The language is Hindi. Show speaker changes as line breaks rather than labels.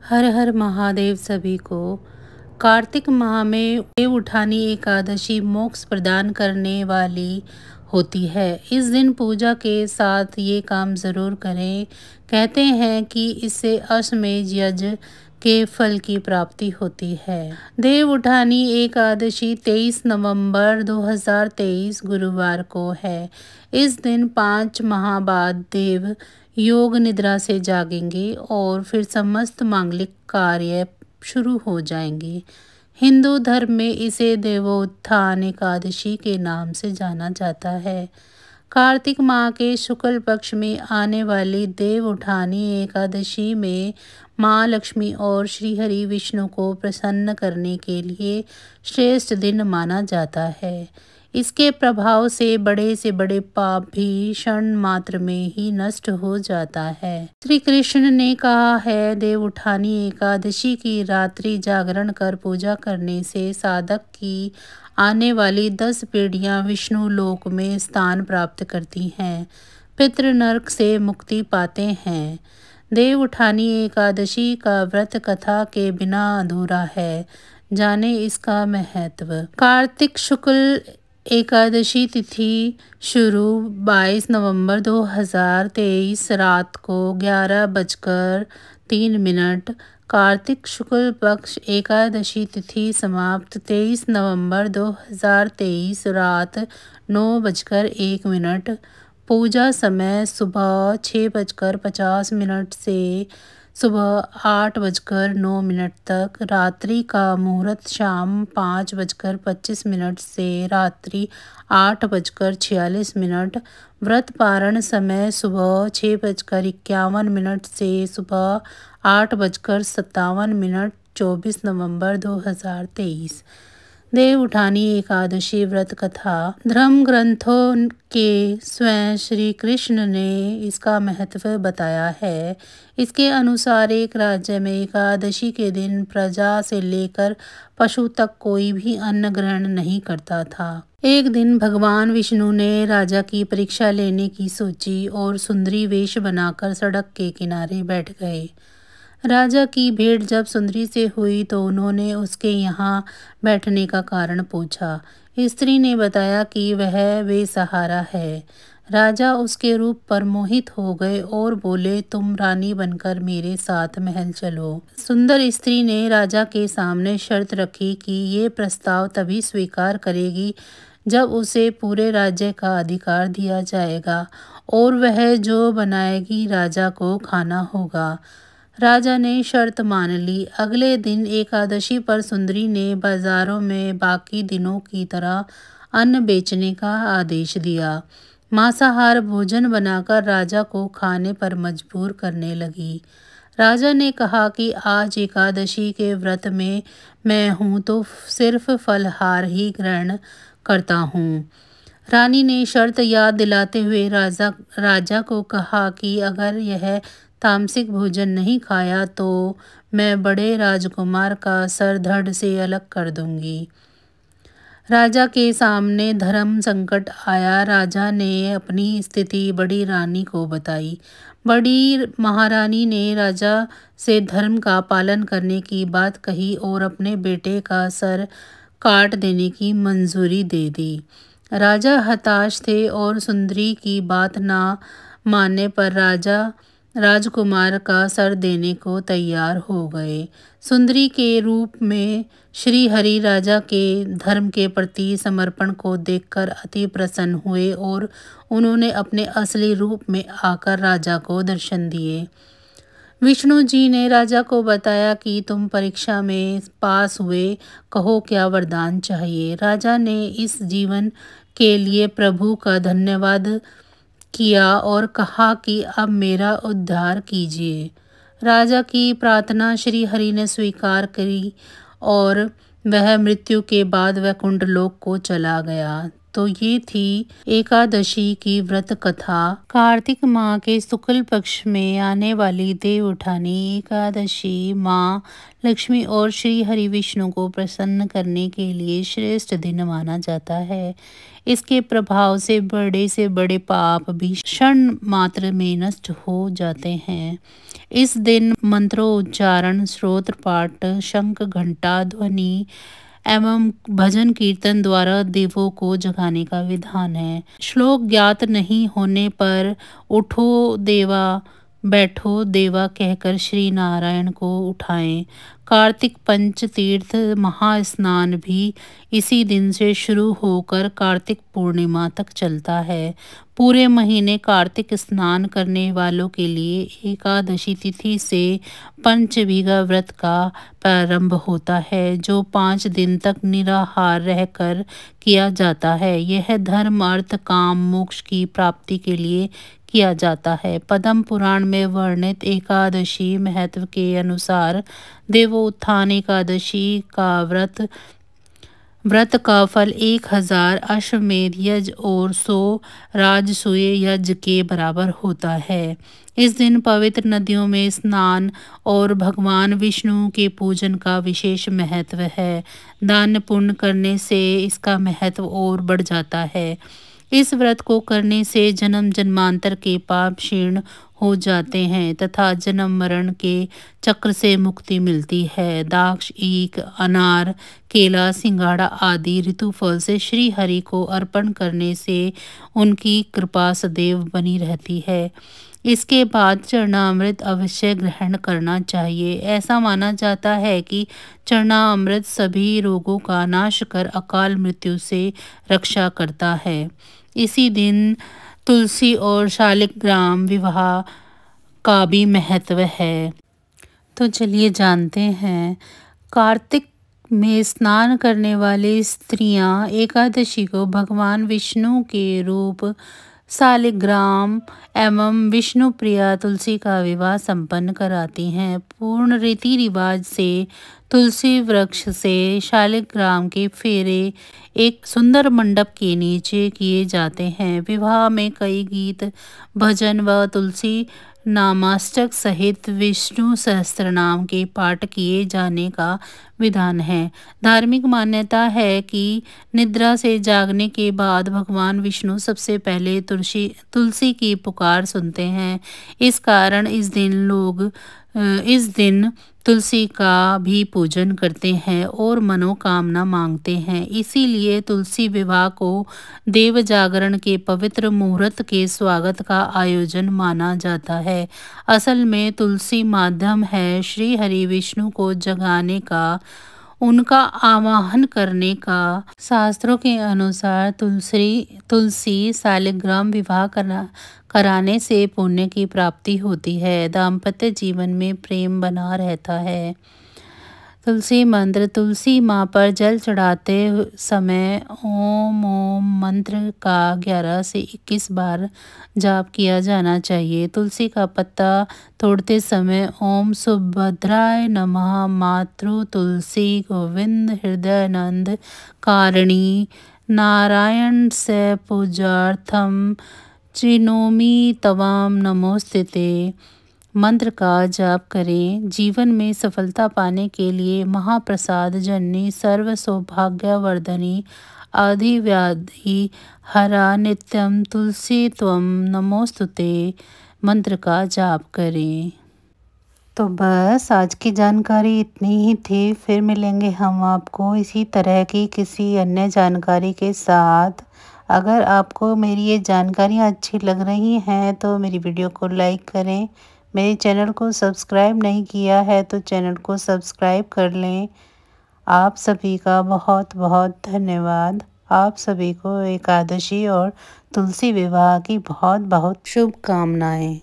हर हर महादेव सभी को। कार्तिक माह में देव उठानी एकादशी मोक्ष प्रदान करने वाली होती है। इस दिन पूजा के साथ ये काम जरूर करें। कहते हैं कि इससे अश्वमेध यज्ञ के फल की प्राप्ति होती है। देव उठानी एकादशी 23 नवंबर 2023 गुरुवार को है। इस दिन 5 माह बाद देव योग निद्रा से जागेंगे और फिर समस्त मांगलिक कार्य शुरू हो जाएंगे। हिंदू धर्म में इसे देवोत्थान एकादशी के नाम से जाना जाता है। कार्तिक माह के शुक्ल पक्ष में आने वाली देव उठानी एकादशी में माँ लक्ष्मी और श्री हरि विष्णु को प्रसन्न करने के लिए श्रेष्ठ दिन माना जाता है। इसके प्रभाव से बड़े पाप भी क्षण मात्र में ही नष्ट हो जाता है। श्री कृष्ण ने कहा है, देव उठानी एकादशी की रात्रि जागरण कर पूजा करने से साधक की आने वाली 10 पीढ़ियां विष्णु लोक में स्थान प्राप्त करती हैं, पितृ नरक से मुक्ति पाते हैं। देव उठानी एकादशी का व्रत कथा के बिना अधूरा है। जाने इसका महत्व। कार्तिक शुक्ल एकादशी तिथि शुरू 22 नवंबर 2023 रात को 11:03। कार्तिक शुक्ल पक्ष एकादशी तिथि समाप्त 23 नवंबर 2023 रात 9:01। पूजा समय सुबह 6:50 से सुबह 8:09 तक। रात्रि का मुहूर्त शाम 5:25 से रात्रि 8:46। व्रत पारण समय सुबह 6:51 से सुबह 8:57। 24 नवंबर 2023। देव उठानी एकादशी व्रत कथा। धर्म ग्रंथों के स्वयं श्री कृष्ण ने इसका महत्व बताया है। इसके अनुसार एक राज्य में एकादशी के दिन प्रजा से लेकर पशु तक कोई भी अन्न ग्रहण नहीं करता था। एक दिन भगवान विष्णु ने राजा की परीक्षा लेने की सोची और सुंदरी वेश बनाकर सड़क के किनारे बैठ गए। राजा की भेंट जब सुंदरी से हुई तो उन्होंने उसके यहाँ बैठने का कारण पूछा। स्त्री ने बताया कि वह बेसहारा है। राजा उसके रूप पर मोहित हो गए और बोले, तुम रानी बनकर मेरे साथ महल चलो। सुंदर स्त्री ने राजा के सामने शर्त रखी कि ये प्रस्ताव तभी स्वीकार करेगी जब उसे पूरे राज्य का अधिकार दिया जाएगा और वह जो बनाएगी राजा को खाना होगा। राजा ने शर्त मान ली। अगले दिन एकादशी पर सुंदरी ने बाजारों में बाकी दिनों की तरह अन्न बेचने का आदेश दिया। मांसाहार भोजन बनाकर राजा को खाने पर मजबूर करने लगी। राजा ने कहा कि आज एकादशी के व्रत में मैं हूँ तो सिर्फ फलहार ही ग्रहण करता हूँ। रानी ने शर्त याद दिलाते हुए राजा को कहा कि अगर यह तामसिक भोजन नहीं खाया तो मैं बड़े राजकुमार का सर धड़ से अलग कर दूंगी। राजा के सामने धर्म संकट आया। राजा ने अपनी स्थिति बड़ी रानी को बताई। बड़ी महारानी ने राजा से धर्म का पालन करने की बात कही और अपने बेटे का सर काट देने की मंजूरी दे दी। राजा हताश थे और सुंदरी की बात ना मानने पर राजा राजकुमार का सर देने को तैयार हो गए। सुंदरी के रूप में श्री हरि राजा के धर्म के प्रति समर्पण को देखकर अति प्रसन्न हुए और उन्होंने अपने असली रूप में आकर राजा को दर्शन दिए। विष्णु जी ने राजा को बताया कि तुम परीक्षा में पास हुए, कहो क्या वरदान चाहिए। राजा ने इस जीवन के लिए प्रभु का धन्यवाद किया और कहा कि अब मेरा उद्धार कीजिए। राजा की प्रार्थना श्री हरि ने स्वीकार करी और वह मृत्यु के बाद वैकुंठ लोक को चला गया। तो ये थी एकादशी की व्रत कथा। कार्तिक माह के शुक्ल पक्ष में आने वाली देव उठानी एकादशी माँ लक्ष्मी और श्री हरि विष्णु को प्रसन्न करने के लिए श्रेष्ठ दिन माना जाता है। इसके प्रभाव से बड़े पाप भी क्षण मात्र में नष्ट हो जाते हैं। इस दिन मंत्रोच्चारण, स्तोत्र पाठ, शंख घंटा ध्वनि एवं भजन कीर्तन द्वारा देवों को जगाने का विधान है। श्लोक ज्ञात नहीं होने पर उठो देवा, बैठो देवा कहकर श्री नारायण को उठाएं। कार्तिक पंच तीर्थ महास्नान भी इसी दिन से शुरू होकर कार्तिक पूर्णिमा तक चलता है। पूरे महीने कार्तिक स्नान करने वालों के लिए एकादशी तिथि से पंचभीगा व्रत का प्रारंभ होता है, जो 5 दिन तक निराहार रहकर किया जाता है। यह धर्म, अर्थ, काम, मोक्ष की प्राप्ति के लिए किया जाता है। पद्म पुराण में वर्णित एकादशी महत्व के अनुसार देवोत्थान एकादशी का व्रत का फल 1000 अश्वमेध यज्ञ और 100 राजसूय यज्ञ के बराबर होता है। इस दिन पवित्र नदियों में स्नान और भगवान विष्णु के पूजन का विशेष महत्व है। दान पुण्य करने से इसका महत्व और बढ़ जाता है। इस व्रत को करने से जन्म जन्मांतर के पाप क्षीण हो जाते हैं तथा जन्म मरण के चक्र से मुक्ति मिलती है। दाक्ष, ईख, अनार, केला, सिंघाड़ा आदि ऋतु फल से श्री हरि को अर्पण करने से उनकी कृपा सदैव बनी रहती है। इसके बाद चरणामृत अवश्य ग्रहण करना चाहिए। ऐसा माना जाता है कि चरणामृत सभी रोगों का नाश कर अकाल मृत्यु से रक्षा करता है। इसी दिन तुलसी और शालिग्राम विवाह का भी महत्व है। तो चलिए जानते हैं। कार्तिक में स्नान करने वाली स्त्रियां एकादशी को भगवान विष्णु के रूप शालिग्राम एवं विष्णु प्रिया तुलसी का विवाह संपन्न कराती हैं। पूर्ण रीति रिवाज से तुलसी वृक्ष से शालिग्राम के फेरे एक सुंदर मंडप के नीचे किए जाते हैं। विवाह में कई गीत, भजन व तुलसी नामाष्टक सहित विष्णु सहस्त्रनाम के पाठ किए जाने का विधान है। धार्मिक मान्यता है कि निद्रा से जागने के बाद भगवान विष्णु सबसे पहले तुलसी की पुकार सुनते हैं। इस कारण इस दिन तुलसी का भी पूजन करते हैं और मनोकामना मांगते हैं। इसीलिए तुलसी विवाह को देव जागरण के पवित्र मुहूर्त के स्वागत का आयोजन माना जाता है। असल में तुलसी माध्यम है श्री हरि विष्णु को जगाने का, उनका आवाहन करने का। शास्त्रों के अनुसार तुलसी शालिग्राम विवाह कराने से पुण्य की प्राप्ति होती है। दाम्पत्य जीवन में प्रेम बना रहता है। तुलसी मंत्र। तुलसी माँ पर जल चढ़ाते समय ओम ओम मंत्र का 11 से 21 बार जाप किया जाना चाहिए। तुलसी का पत्ता तोड़ते समय ओम सुभद्राय नमः, मातृ तुलसी गोविंद हृदयानंद कारिणी नारायण से पूजार्थम चिनोमि तवाम नमोस्तुते मंत्र का जाप करें। जीवन में सफलता पाने के लिए महाप्रसाद जननी, सर्व सौभाग्यवर्धनी, आदि व्याधि हरा नित्यम तुलसी त्वम नमोस्तुते मंत्र का जाप करें। तो बस आज की जानकारी इतनी ही थी। फिर मिलेंगे हम आपको इसी तरह की किसी अन्य जानकारी के साथ। अगर आपको मेरी ये जानकारियाँ अच्छी लग रही हैं तो मेरी वीडियो को लाइक करें। मेरे चैनल को सब्सक्राइब नहीं किया है तो चैनल को सब्सक्राइब कर लें। आप सभी का बहुत बहुत धन्यवाद। आप सभी को एकादशी और तुलसी विवाह की बहुत बहुत शुभकामनाएं।